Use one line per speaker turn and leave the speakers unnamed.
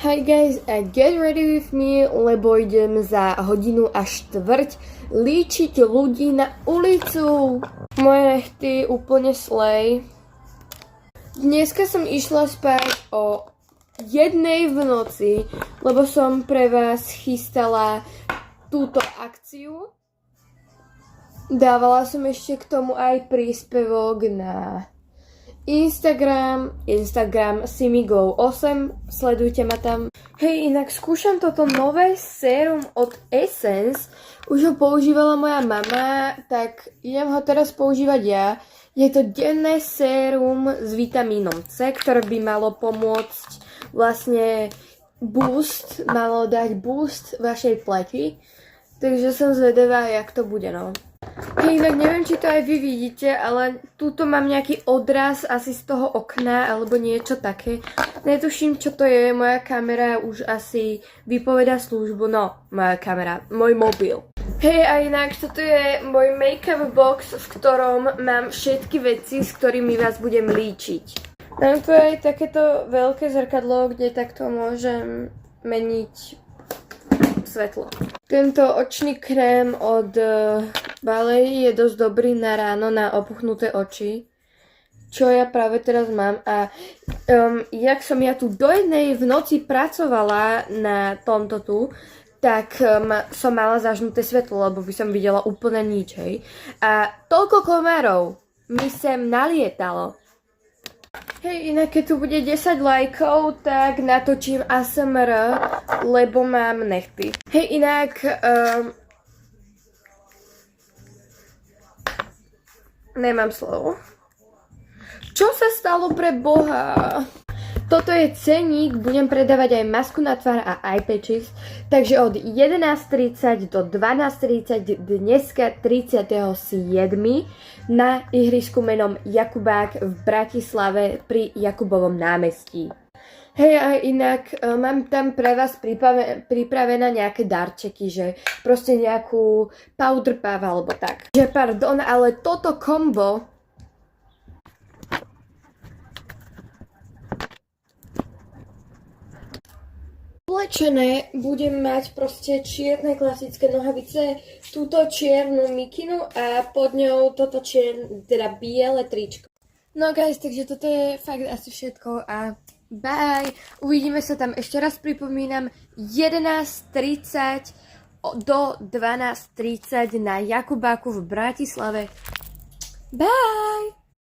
Hi guys, get ready with me, lebo idem za hodinu a štvrť líčiť ľudí na ulicu. Moje nechty úplne slej. Dneska som išla spať o 1:00 v noci, lebo som pre vás chystala túto akciu. Dávala som ešte k tomu aj príspevok na Instagram simigo8, sledujte ma tam. Hej, inak skúšam toto nové sérum od Essence, už ho používala moja mama, tak idem ho teraz používať ja. Je to denné sérum s vitamínom C, ktoré by malo pomôcť vlastne malo dať boost vašej pleti, takže som zvedavá, jak to bude, no. Hej, inak neviem, či to aj vy vidíte, ale túto mám nejaký odraz asi z toho okna, alebo niečo také. Netuším, čo to je, moja kamera už asi vypovedá službu, no, moja kamera, môj mobil. Hej, a inak, toto je môj make-up box, v ktorom mám všetky veci, s ktorými vás budem líčiť. Mám tu aj takéto veľké zrkadlo, kde takto môžem meniť svetlo. Tento očný krém od Balei je dosť dobrý na ráno, na opuchnuté oči, čo ja práve teraz mám. A jak som ja tu do 1:00 v noci pracovala na tomto tu, tak som mala zažnuté svetlo, lebo by som videla úplne nič, hej. A toľko komárov mi sem nalietalo. Hej, inak keď tu bude 10 lajkov, tak natočím ASMR, lebo mám nechty. Hej, inak nemám slovo. Čo sa stalo pre Boha? Toto je ceník, budem predávať aj masku na tvár a eye patches, takže od 11:30 do 12:30 dneska 37. na ihrisku menom Jakubák v Bratislave pri Jakubovom námestí. Hej, a inak mám tam pre vás pripravené nejaké darčeky, že proste nejakú powder puff alebo tak. Že pardon, ale toto kombo oblečené budem mať proste čierne klasické nohavice, túto čiernu mikinu a pod ňou toto teda biele tričko. No guys, takže toto je fakt asi všetko a bye! Uvidíme sa tam, ešte raz pripomínam, 11:30 do 12:30 na Jakubáku v Bratislave. Bye!